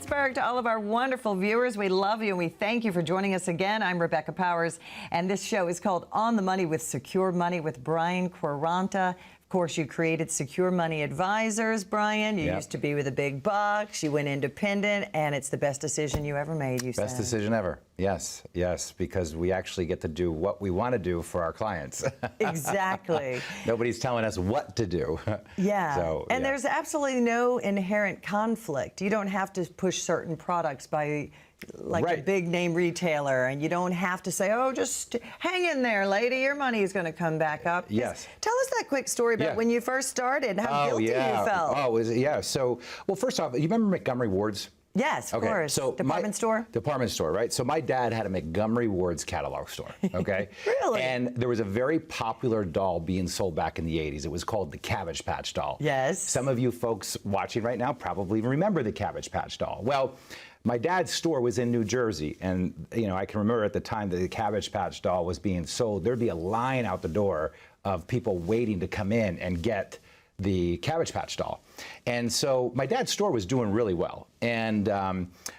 Pittsburgh, to all of our wonderful viewers. We love you and we thank you for joining us again. I'm Rebecca Powers, and this show is called On the Money with Secure Money with Brian Quaranta. Of course, you created Secure Money Advisors, Brian. You used to be with the big bucks. You went independent, and it's the best decision you ever made, you said. Best decision ever. Yes, yes, because we actually get to do what we want to do for our clients. Exactly. Nobody's telling us what to do. Yeah. So, and there's absolutely no inherent conflict. You don't have to push certain products by like a big name retailer, and you don't have to say, oh, just hang in there, lady, your money is going to come back up. Yes. Tell us that quick story about when you first started, how guilty you felt. Oh, yeah. So, well, first off, you remember Montgomery Ward's? Yes, of course. So department store? Department store, right? So my dad had a Montgomery Ward's catalog store, okay? Really? And there was a very popular doll being sold back in the 80s. It was called the Cabbage Patch doll. Yes. Some of you folks watching right now probably remember the Cabbage Patch doll. Well, my dad's store was in New Jersey, and you know, I can remember at the time that the Cabbage Patch doll was being sold, there'd be a line out the door of people waiting to come in and get the Cabbage Patch doll. And so my dad's store was doing really well. And,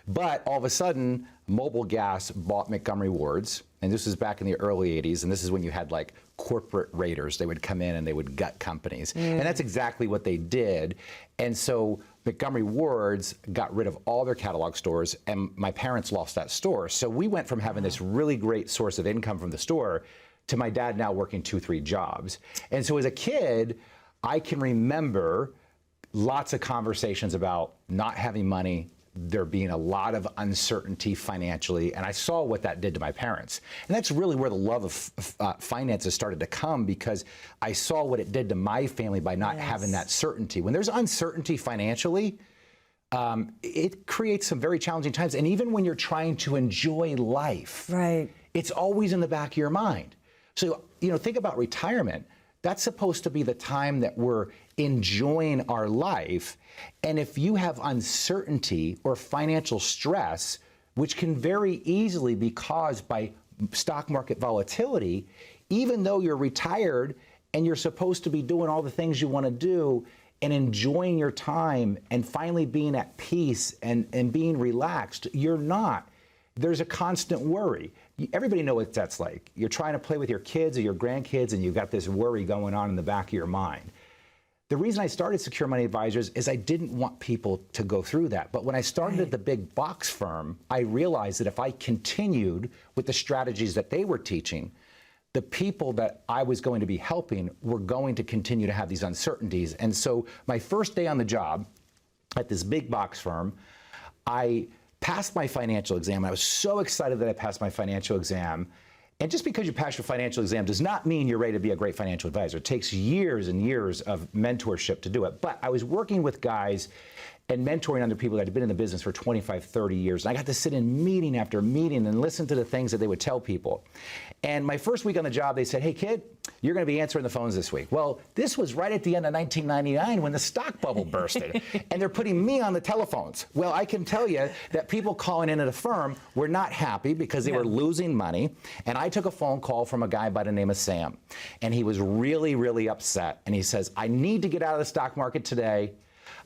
but all of a sudden, Mobil Gas bought Montgomery Ward's, and this was back in the early 80s, and this is when you had like corporate raiders. They would come in and they would gut companies. And that's exactly what they did. And so Montgomery Ward's got rid of all their catalog stores, and my parents lost that store. So we went from having this really great source of income from the store to my dad now working 2-3 jobs. And so as a kid, I can remember lots of conversations about not having money, there being a lot of uncertainty financially, and I saw what that did to my parents. And that's really where the love of finances started to come, because I saw what it did to my family by not having that certainty. When there's uncertainty financially, it creates some very challenging times. And even when you're trying to enjoy life, it's always in the back of your mind. So, you know, think about retirement. That's supposed to be the time that we're enjoying our life. And if you have uncertainty or financial stress, which can very easily be caused by stock market volatility, even though you're retired and you're supposed to be doing all the things you want to do and enjoying your time and finally being at peace and being relaxed, you're not. There's a constant worry. Everybody knows what that's like. You're trying to play with your kids or your grandkids, and you've got this worry going on in the back of your mind. The reason I started Secure Money Advisors is I didn't want people to go through that. But when I started at the big box firm, I realized that if I continued with the strategies that they were teaching, the people that I was going to be helping were going to continue to have these uncertainties. And so my first day on the job at this big box firm, I passed my financial exam. I was so excited that I passed my financial exam. And just because you pass your financial exam does not mean you're ready to be a great financial advisor. It takes years and years of mentorship to do it. But I was working with guys and mentoring other people that had been in the business for 25, 30 years. And I got to sit in meeting after meeting and listen to the things that they would tell people. And my first week on the job, they said, hey, kid, you're going to be answering the phones this week. Well, this was right at the end of 1999 when the stock bubble bursted. And they're putting me on the telephones. Well, I can tell you that people calling in at a firm were not happy because they were losing money. And I took a phone call from a guy by the name of Sam. And he was really, really upset. And he says, I need to get out of the stock market today.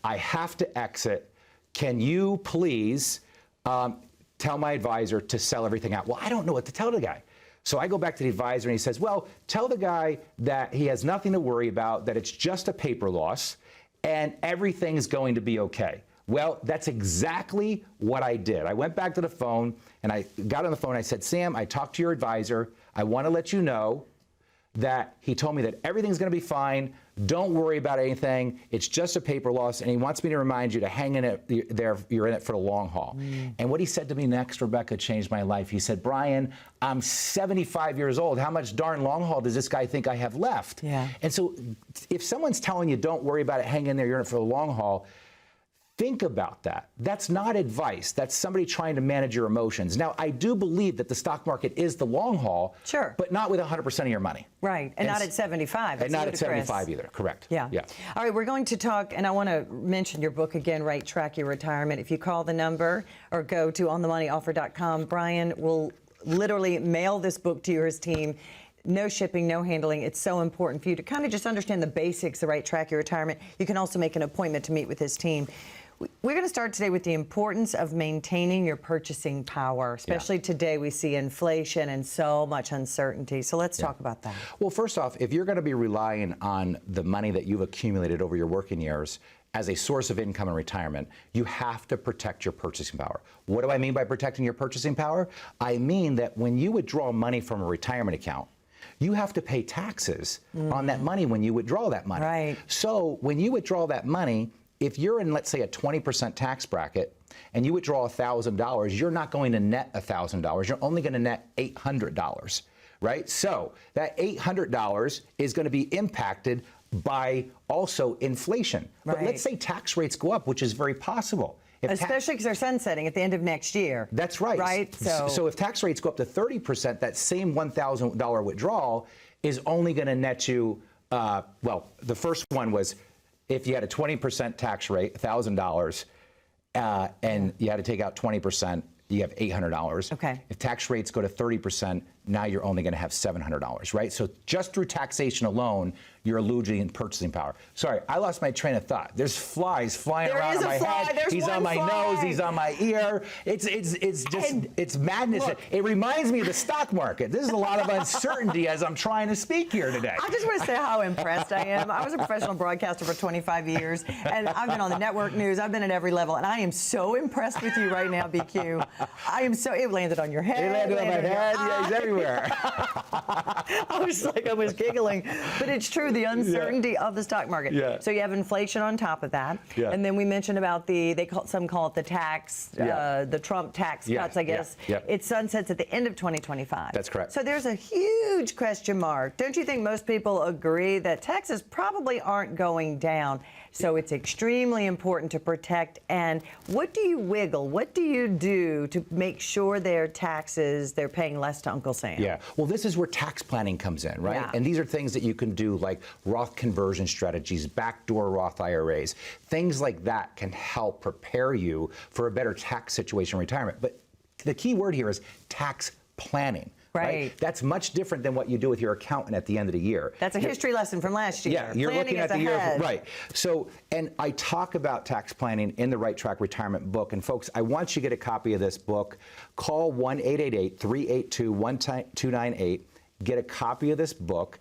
I have to exit. Can you please tell my advisor to sell everything out? Well, I don't know what to tell the guy. So I go back to the advisor and he says, well, tell the guy that he has nothing to worry about, that it's just a paper loss and everything's going to be okay. Well, that's exactly what I did. I went back to the phone and I got on the phone. I said, Sam, I talked to your advisor. I want to let you know that he told me that everything's going to be fine. Don't worry about anything. It's just a paper loss. And he wants me to remind you to hang in it there. You're in it for the long haul. And what he said to me next, Rebecca, changed my life. He said, Brian, I'm 75 years old. How much darn long haul does this guy think I have left? And so if someone's telling you, don't worry about it, hang in there, you're in it for the long haul, think about that. That's not advice. That's somebody trying to manage your emotions. Now, I do believe that the stock market is the long haul, but not with 100% of your money. Right, and not at 75. And not at 75 either, correct. Yeah. All right, we're going to talk, and I want to mention your book again, Right Track Your Retirement. If you call the number or go to onthemoneyoffer.com, Brian will literally mail this book to his team. No shipping, no handling. It's so important for you to kind of just understand the basics, the right track your retirement. You can also make an appointment to meet with his team. We're going to start today with the importance of maintaining your purchasing power, especially today we see inflation and so much uncertainty. So let's talk about that. Well, first off, if you're going to be relying on the money that you've accumulated over your working years as a source of income in retirement, you have to protect your purchasing power. What do I mean by protecting your purchasing power? I mean that when you withdraw money from a retirement account, you have to pay taxes on that money when you withdraw that money. Right. So when you withdraw that money, if you're in, let's say, a 20% tax bracket and you withdraw $1,000, you're not going to net $1,000. You're only going to net $800, right? So that $800 is going to be impacted by also inflation. But let's say tax rates go up, which is very possible. Especially because they're sunsetting at the end of next year. That's right. Right. So if tax rates go up to 30%, that same $1,000 withdrawal is only going to net you, well, the first one was if you had a 20% tax rate, $1,000, and you had to take out 20%, you have $800. Okay. If tax rates go to 30%, now you're only going to have $700, right? So just through taxation alone, you're losing in purchasing power. Sorry, I lost my train of thought. There's flies flying around on my head. He's on my nose. He's on my ear. It's madness. Look, it reminds me of the stock market. This is a lot of uncertainty as I'm trying to speak here today. I just want to say how impressed I am. I was a professional broadcaster for 25 years, and I've been on the network news. I've been at every level, and I am so impressed with you right now, BQ. I am so. It landed on your head. It landed on my head. Yeah, he's everywhere. I was giggling, but it's true. The uncertainty of the stock market. Yeah. So you have inflation on top of that, and then we mentioned about some call it the tax, the Trump tax cuts. I guess it sunsets at the end of 2025. That's correct. So there's a huge question mark. Don't you think most people agree that taxes probably aren't going down? So it's extremely important to protect. And what do you wiggle? What do you do to make sure their taxes, they're paying less to Uncle Sam? Yeah. Well, this is where tax planning comes in, right? Yeah. And these are things that you can do like Roth conversion strategies, backdoor Roth IRAs. Things like that can help prepare you for a better tax situation in retirement. But the key word here is tax planning. Right. That's much different than what you do with your accountant at the end of the year. That's a history lesson from last year. Yeah, you're planning looking at the ahead. year. Right. So, and I talk about tax planning in the Right Track Retirement book. And folks, I want you to get a copy of this book. Call 1-888-382-1298. Get a copy of this book.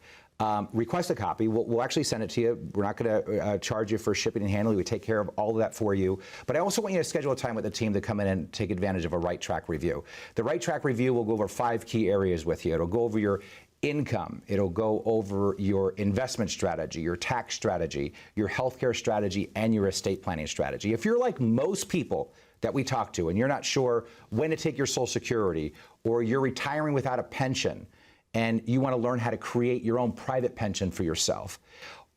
Request a copy. We'll actually send it to you. We're not going to charge you for shipping and handling. We take care of all of that for you. But I also want you to schedule a time with the team to come in and take advantage of a Right Track review. The Right Track review will go over 5 key areas with you. It'll go over your income. It'll go over your investment strategy, your tax strategy, your healthcare strategy, and your estate planning strategy. If you're like most people that we talk to and you're not sure when to take your Social Security, or you're retiring without a pension, and you want to learn how to create your own private pension for yourself,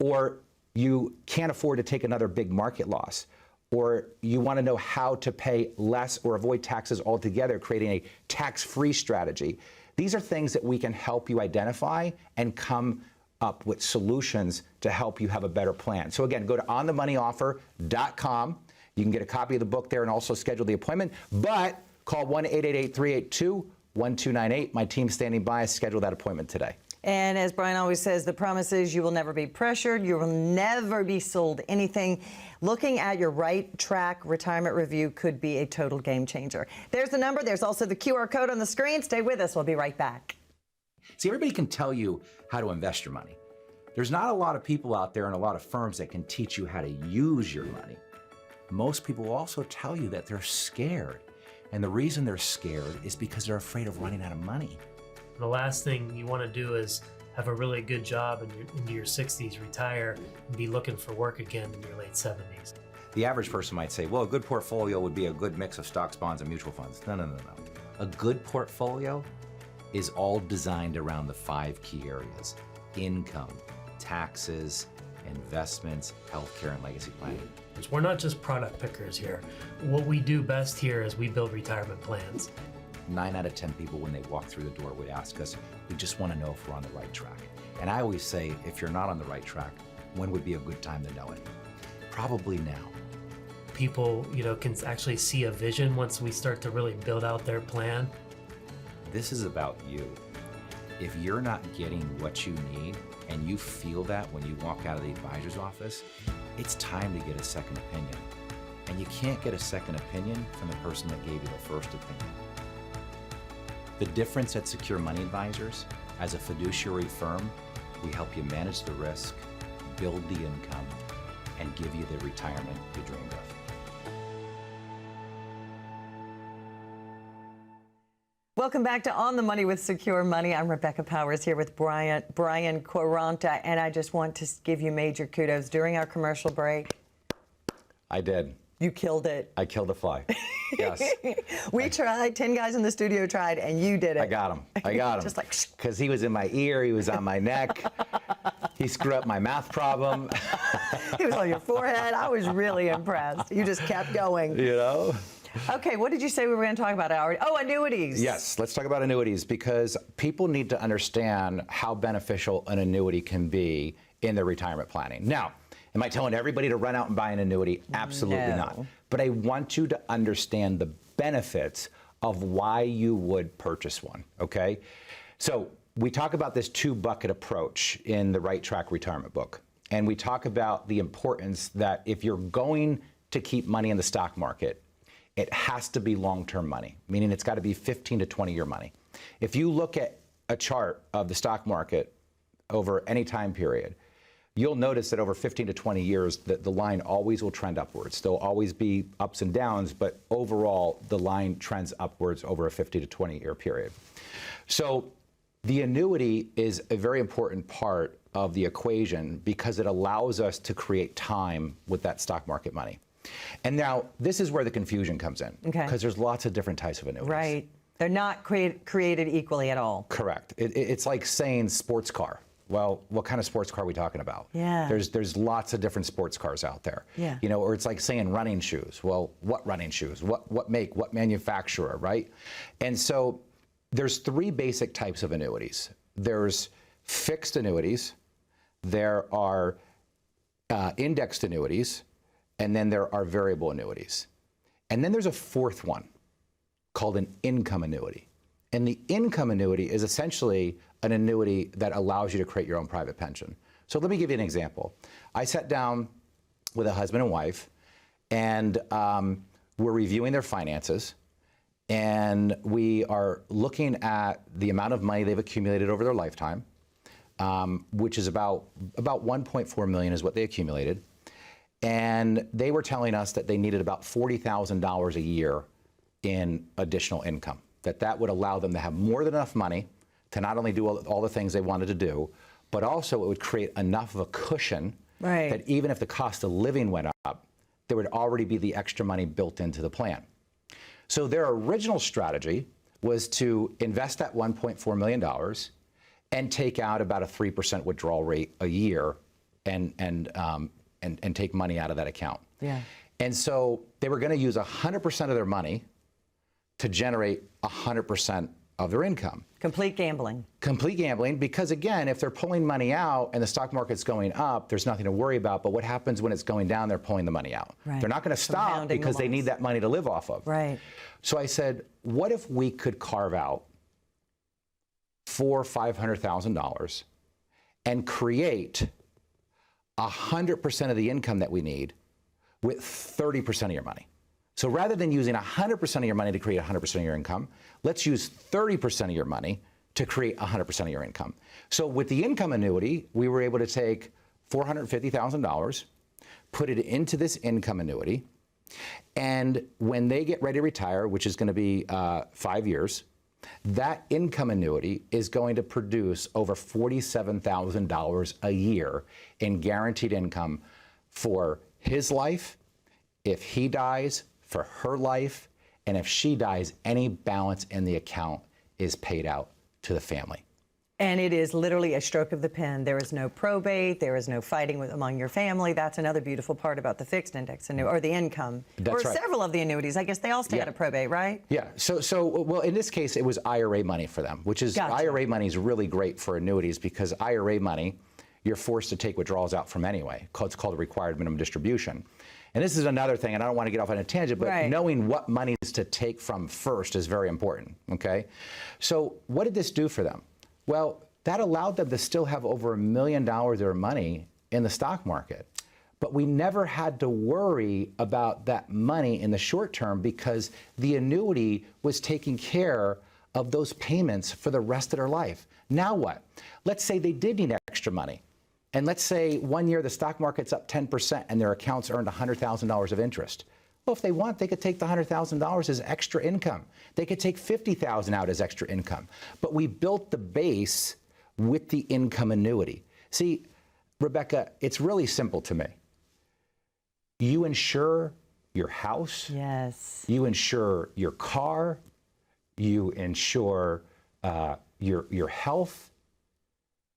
or you can't afford to take another big market loss, or you want to know how to pay less or avoid taxes altogether, creating a tax-free strategy. These are things that we can help you identify and come up with solutions to help you have a better plan. So again, go to onthemoneyoffer.com. You can get a copy of the book there and also schedule the appointment, but call 1-888-382-1298. My team's standing by. Schedule that appointment today. And as Brian always says, the promise is you will never be pressured. You will never be sold anything. Looking at your Right Track Retirement Review could be a total game changer. There's the number. There's also the QR code on the screen. Stay with us. We'll be right back. See, everybody can tell you how to invest your money. There's not a lot of people out there and a lot of firms that can teach you how to use your money. Most people will also tell you that they're scared. And the reason they're scared is because they're afraid of running out of money. The last thing you want to do is have a really good job into your 60s, retire, and be looking for work again in your late 70s. The average person might say, well, a good portfolio would be a good mix of stocks, bonds, and mutual funds. No. A good portfolio is all designed around the 5 key areas: income, taxes, investments, healthcare, and legacy planning. We're not just product pickers here. What we do best here is we build retirement plans. 9 out of 10 people, when they walk through the door, would ask us, we just want to know if we're on the right track. And I always say, if you're not on the right track, when would be a good time to know it? Probably now. People, can actually see a vision once we start to really build out their plan. This is about you. If you're not getting what you need, and you feel that when you walk out of the advisor's office, it's time to get a second opinion. And you can't get a second opinion from the person that gave you the first opinion. The difference at Secure Money Advisors, as a fiduciary firm, we help you manage the risk, build the income, and give you the retirement you dreamed of. Welcome back to On the Money with Secure Money. I'm Rebecca Powers here with Brian Quaranta, and I just want to give you major kudos. During our commercial break, I did. you killed it. I killed a fly. Yes. We tried, 10 guys in the studio tried, and you did it. I got him. Just like, because he was in my ear, he was on my neck. He screwed up my math problem. he was on your forehead. I was really impressed. You just kept going. You know? Okay, what did you say we were going to talk about, Howard? Oh, annuities. Yes, let's talk about annuities, because people need to understand how beneficial an annuity can be in their retirement planning. Now, am I telling everybody to run out and buy an annuity? Absolutely No. not. But I want you to understand the benefits of why you would purchase one, okay? So we talk about this two-bucket approach in the Right Track Retirement book. And we talk about the importance that if you're going to keep money in the stock market, it has to be long-term money, meaning it's got to be 15 to 20-year money. If you look at a chart of the stock market over any time period, you'll notice that over 15 to 20 years, the line always will trend upwards. There'll always be ups and downs, but overall, the line trends upwards over a 50 to 20-year period. So the annuity is a very important part of the equation because it allows us to create time with that stock market money. And now, this is where the confusion comes in. Okay. Because there's lots of different types of annuities. Right. They're not created equally at all. Correct. It's like saying sports car. Well, what kind of sports car are we talking about? Yeah. There's lots of different sports cars out there. Yeah. You know, or it's like saying running shoes. Well, what running shoes? What make? What manufacturer, right? And so there's three basic types of annuities. There's fixed annuities, there are indexed annuities, and then there are variable annuities. And then there's a fourth one called an income annuity. And the income annuity is essentially an annuity that allows you to create your own private pension. So let me give you an example. I sat down with a husband and wife, and we're reviewing their finances, and we are looking at the amount of money they've accumulated over their lifetime, which is about 1.4 million is what they accumulated. And they were telling us that they needed about $40,000 a year in additional income, that would allow them to have more than enough money to not only do all the things they wanted to do, but also it would create enough of a cushion that even if the cost of living went up, there would already be the extra money built into the plan. So their original strategy was to invest that $1.4 million and take out about a 3% withdrawal rate a year and take money out of that account. Yeah. And so they were going to use 100% of their money to generate 100% of their income. Complete gambling. Complete gambling, because again, if they're pulling money out and the stock market's going up, there's nothing to worry about. But what happens when it's going down? They're pulling the money out. Right. They're not going to stop Compounding because the they need loss. that money to live off of. Right. So I said, what if we could carve out $400,000 or $500,000 and create 100% of the income that we need with 30% of your money? So rather than using 100% of your money to create 100% of your income, let's use 30% of your money to create 100% of your income. So with the income annuity, we were able to take $450,000, put it into this income annuity, and when they get ready to retire, which is going to be 5 years, that income annuity is going to produce over $47,000 a year in guaranteed income for his life, if he dies, for her life, and if she dies, any balance in the account is paid out to the family. And it is literally a stroke of the pen. There is no probate. There is no fighting among your family. That's another beautiful part about the fixed index annuity, or the income. That's or right. several of the annuities. I guess they all stay out of probate, right? Yeah. So, well, in this case, it was IRA money for them, which is Gotcha. IRA money is really great for annuities because IRA money, you're forced to take withdrawals out from anyway. It's called a required minimum distribution. And this is another thing, and I don't want to get off on a tangent, but knowing what monies to take from first is very important, okay? So what did this do for them? Well, that allowed them to still have over $1 million of their money in the stock market. But we never had to worry about that money in the short term because the annuity was taking care of those payments for the rest of their life. Now what? Let's say they did need extra money. And let's say 1 year the stock market's up 10% and their accounts earned $100,000 of interest. Well, if they want, they could take the $100,000 as extra income. They could take $50,000 out as extra income. But we built the base with the income annuity. See, Rebecca, it's really simple to me. You insure your house. Yes. You insure your car. You insure your health.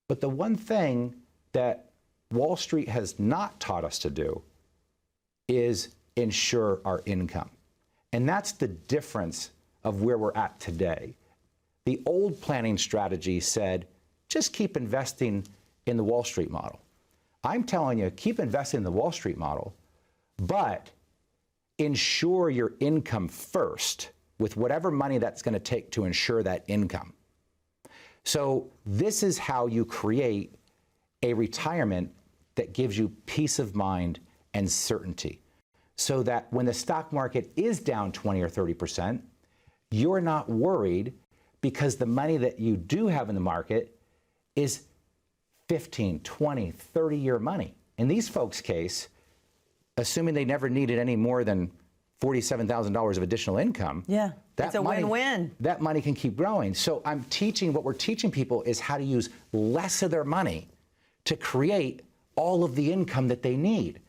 But the one thing that Wall Street has not taught us to do is insure our income. And that's the difference of where we're at today. The old planning strategy said, just keep investing in the Wall Street model. I'm telling you, keep investing in the Wall Street model, but insure your income first with whatever money that's going to take to insure that income. So this is how you create a retirement that gives you peace of mind and certainty, so that when the stock market is down 20 or 30%, you're not worried because the money that you do have in the market is 15, 20, 30-year money. In these folks' case, assuming they never needed any more than $47,000 of additional income, it's a win-win. That money can keep growing. So what we're teaching people is how to use less of their money to create all of the income that they need.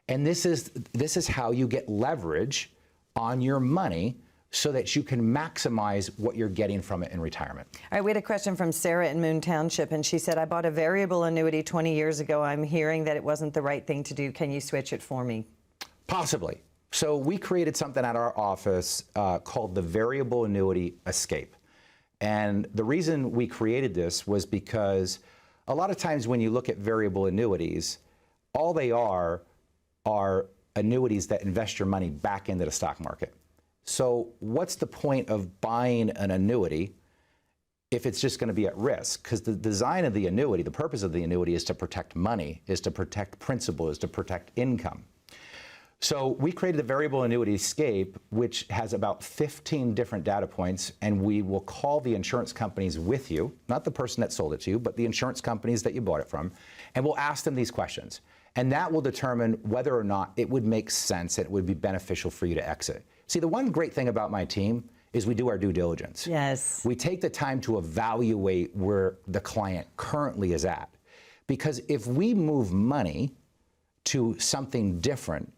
And this is how you get leverage on your money so that you can maximize what you're getting from it in retirement. All right, we had a question from Sarah in Moon Township, and she said, I bought a variable annuity 20 years ago. I'm hearing that it wasn't the right thing to do. Can you switch it for me? Possibly. So we created something at our office called the Variable Annuity Escape. And the reason we created this was because a lot of times when you look at variable annuities, all they are annuities that invest your money back into the stock market. So what's the point of buying an annuity if it's just going to be at risk? Because the design of the annuity, the purpose of the annuity is to protect money, is to protect principal, is to protect income. So we created the Variable Annuity Escape, which has about 15 different data points, and we will call the insurance companies with you, not the person that sold it to you, but the insurance companies that you bought it from, and we'll ask them these questions. And that will determine whether or not it would make sense and it would be beneficial for you to exit. See, the one great thing about my team is we do our due diligence. Yes. We take the time to evaluate where the client currently is at. Because if we move money to something different,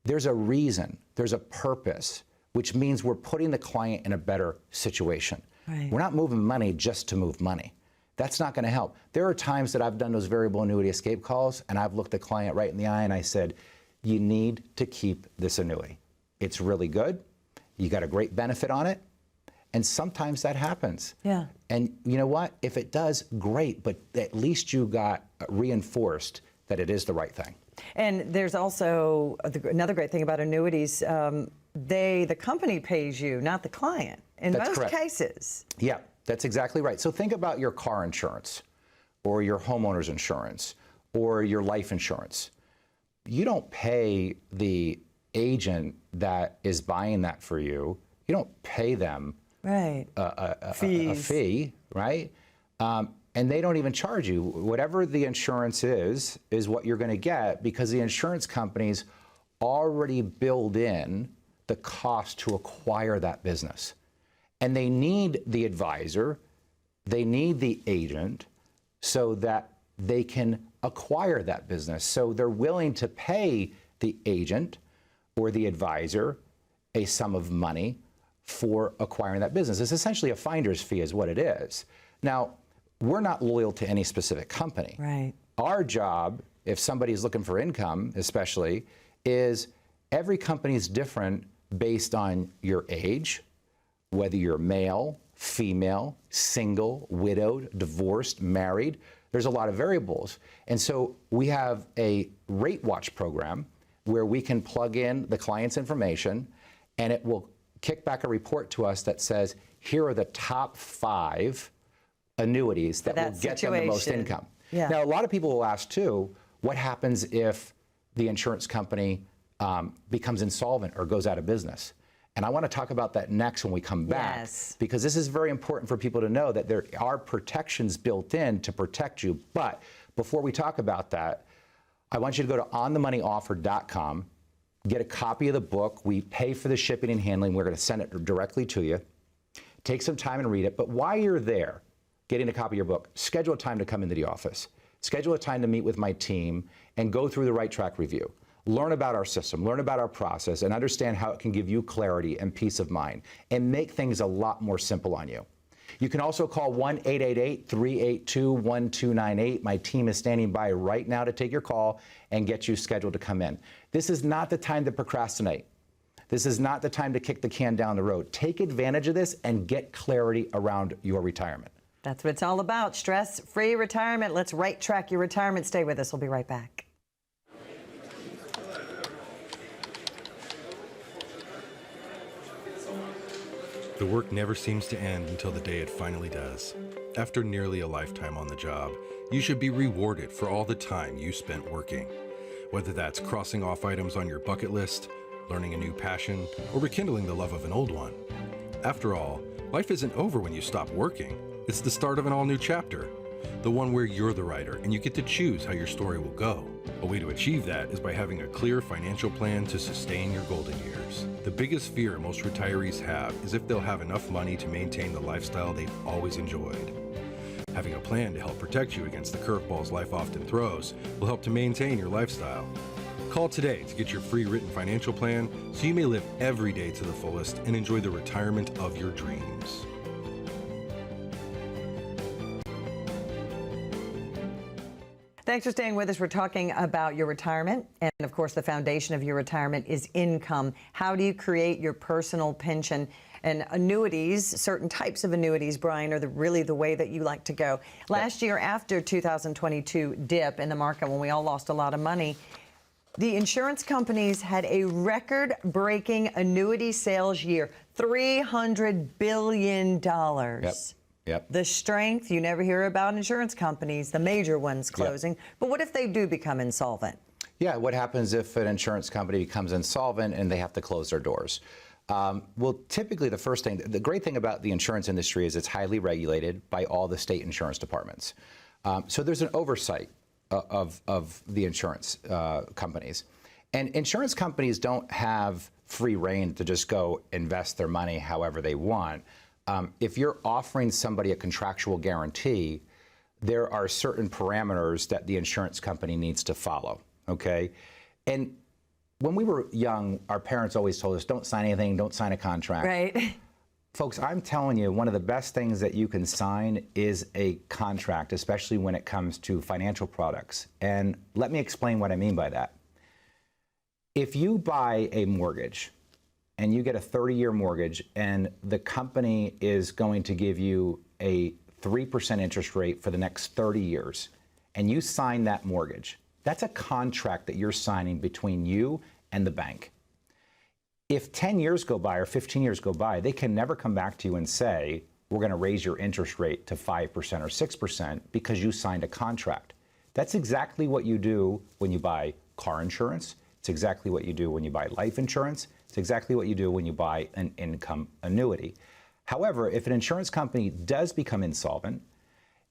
there's a reason, there's a purpose, which means we're putting the client in a better situation. Right. We're not moving money just to move money. That's not going to help. There are times that I've done those variable annuity escape calls and I've looked the client right in the eye and I said, you need to keep this annuity. It's really good. You got a great benefit on it. And sometimes that happens. Yeah. And you know what? If it does, great, but at least you got reinforced that it is the right thing. And there's also another great thing about annuities. The company pays you, not the client, in That's most correct. cases. Yeah, that's exactly right. So think about your car insurance or your homeowner's insurance or your life insurance. You don't pay the agent that is buying that for you. You don't pay them Right. a fee, right? And they don't even charge you. Whatever the insurance is what you're going to get because the insurance companies already build in the cost to acquire that business. And they need the advisor, they need the agent so that they can acquire that business. So they're willing to pay the agent or the advisor a sum of money for acquiring that business. It's essentially a finder's fee is what it is. Now, we're not loyal to any specific company. Right. Our job, if somebody's looking for income especially, is every company is different based on your age, whether you're male, female, single, widowed, divorced, married. There's a lot of variables. And so we have a rate watch program where we can plug in the client's information and it will kick back a report to us that says, here are the top 5 annuities that will get them the most income. Yeah. Now, a lot of people will ask too, what happens if the insurance company becomes insolvent or goes out of business. And I want to talk about that next when we come back, Yes. because this is very important for people to know that there are protections built in to protect you. But before we talk about that, I want you to go to onthemoneyoffer.com, get a copy of the book. We pay for the shipping and handling. We're going to send it directly to you. Take some time and read it. But while you're there, getting a copy of your book, schedule a time to come into the office. Schedule a time to meet with my team and go through the Right Track review. Learn about our system, learn about our process, and understand how it can give you clarity and peace of mind and make things a lot more simple on you. You can also call 1-888-382-1298. My team is standing by right now to take your call and get you scheduled to come in. This is not the time to procrastinate. This is not the time to kick the can down the road. Take advantage of this and get clarity around your retirement. That's what it's all about. Stress-free retirement. Let's right track your retirement. Stay with us. We'll be right back. The work never seems to end until the day it finally does. After nearly a lifetime on the job, you should be rewarded for all the time you spent working. Whether that's crossing off items on your bucket list, learning a new passion, or rekindling the love of an old one. After all, life isn't over when you stop working. It's the start of an all-new chapter. The one where you're the writer and you get to choose how your story will go. A way to achieve that is by having a clear financial plan to sustain your golden years. The biggest fear most retirees have is if they'll have enough money to maintain the lifestyle they've always enjoyed. Having a plan to help protect you against the curveballs life often throws will help to maintain your lifestyle. Call today to get your free written financial plan so you may live every day to the fullest and enjoy the retirement of your dreams. Thanks for staying with us. We're talking about your retirement. And of course, the foundation of your retirement is income. How do you create your personal pension? And annuities, certain types of annuities, Brian, are really the way that you like to go. Last year, after 2022 dip in the market when we all lost a lot of money, the insurance companies had a record-breaking annuity sales year, $300 billion. Yep. The strength, you never hear about insurance companies, the major ones closing. But what if they do become insolvent? Yeah, what happens if an insurance company becomes insolvent and they have to close their doors? Well, typically the first thing, the great thing about the insurance industry is it's highly regulated by all the state insurance departments. So there's an oversight of the insurance companies. And insurance companies don't have free rein to just go invest their money however they want. If you're offering somebody a contractual guarantee, there are certain parameters that the insurance company needs to follow, okay? And when we were young, our parents always told us, don't sign anything, don't sign a contract. Right. Folks, I'm telling you, one of the best things that you can sign is a contract, especially when it comes to financial products. And let me explain what I mean by that. If you buy a mortgage, and you get a 30-year mortgage, and the company is going to give you a 3% interest rate for the next 30 years, and you sign that mortgage, that's a contract that you're signing between you and the bank. If 10 years go by or 15 years go by, they can never come back to you and say, we're going to raise your interest rate to 5% or 6% because you signed a contract. That's exactly what you do when you buy car insurance. It's exactly what you do when you buy life insurance. It's exactly what you do when you buy an income annuity. However, if an insurance company does become insolvent,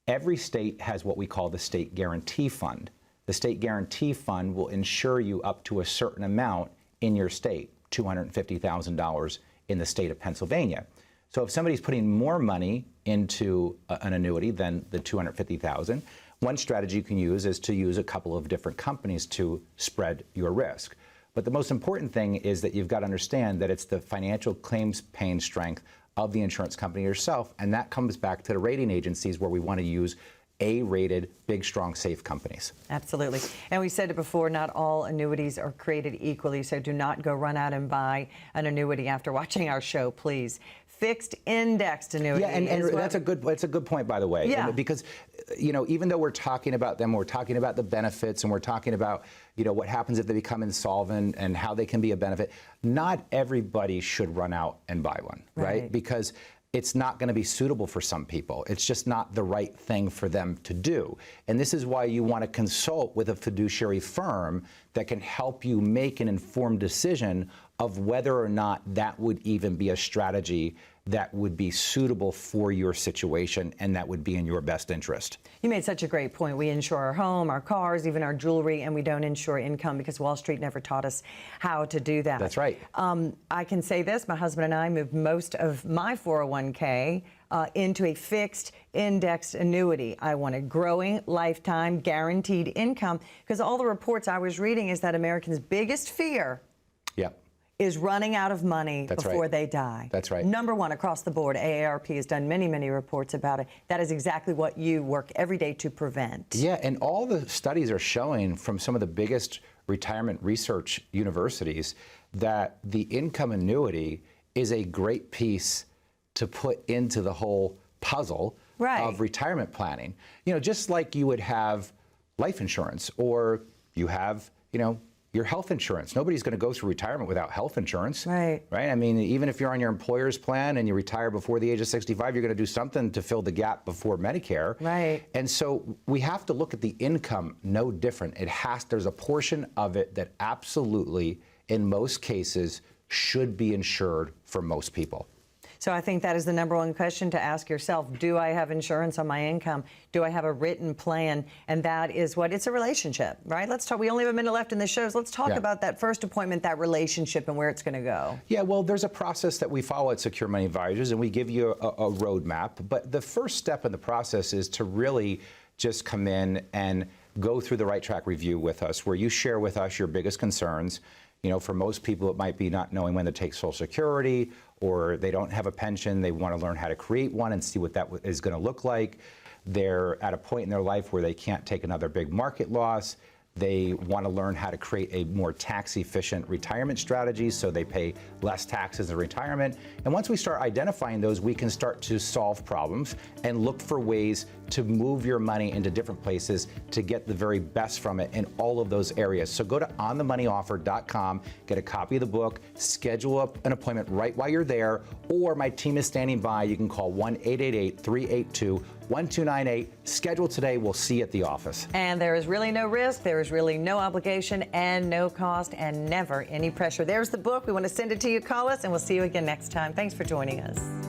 every state has what we call the state guarantee fund. The state guarantee fund will insure you up to a certain amount in your state, $250,000 in the state of Pennsylvania. So if somebody's putting more money into an annuity than the $250,000, one strategy you can use is to use a couple of different companies to spread your risk. But the most important thing is that you've got to understand that it's the financial claims paying strength of the insurance company yourself, and that comes back to the rating agencies where we want to use A-rated, big, strong, safe companies. Absolutely. And we said it before, not all annuities are created equally, so do not go run out and buy an annuity after watching our show, please. Fixed indexed annuity. Yeah, and that's a good point, by the way. Yeah. Because, you know, even though we're talking about them, we're talking about the benefits, and we're talking about, you know, what happens if they become insolvent and how they can be a benefit. Not everybody should run out and buy one, right? Because it's not going to be suitable for some people. It's just not the right thing for them to do. And this is why you want to consult with a fiduciary firm that can help you make an informed decision of whether or not that would even be a strategy that would be suitable for your situation and that would be in your best interest. You made such a great point. We insure our home, our cars, even our jewelry, and we don't insure income because Wall Street never taught us how to do that. That's right. I can say this, my husband and I moved most of my 401k into a fixed indexed annuity. I wanted growing, lifetime, guaranteed income because all the reports I was reading is that Americans' biggest fear is running out of money before they die. That's right. Number one across the board. AARP has done many, many reports about it. That is exactly what you work every day to prevent. Yeah, and all the studies are showing from some of the biggest retirement research universities that the income annuity is a great piece to put into the whole puzzle of retirement planning. You know, just like you would have life insurance or you have, you know, your health insurance. Nobody's going to go through retirement without health insurance. Right. I mean, even if you're on your employer's plan and you retire before the age of 65, you're going to do something to fill the gap before Medicare. Right. And so we have to look at the income no different. There's a portion of it that absolutely, in most cases, should be insured for most people. So I think that is the number one question to ask yourself. Do I have insurance on my income? Do I have a written plan? And that is what, it's a relationship, right? Let's talk, we only have a minute left in the show, so let's talk about that first appointment, that relationship and where it's going to go. Yeah, well, there's a process that we follow at Secure Money Advisors and we give you a roadmap. But the first step in the process is to really just come in and go through the Right Track review with us, where you share with us your biggest concerns. You know, for most people, it might be not knowing when to take Social Security, or they don't have a pension. They want to learn how to create one and see what that is going to look like. They're at a point in their life where they can't take another big market loss. They want to learn how to create a more tax-efficient retirement strategy so they pay less taxes in retirement. And once we start identifying those, we can start to solve problems and look for ways to move your money into different places to get the very best from it in all of those areas. So go to onthemoneyoffer.com, get a copy of the book, schedule up an appointment right while you're there, or my team is standing by. You can call 1-888-382-1298. Schedule today. We'll see you at the office. And there is really no risk. There is really no obligation and no cost and never any pressure. There's the book. We want to send it to you. Call us and we'll see you again next time. Thanks for joining us.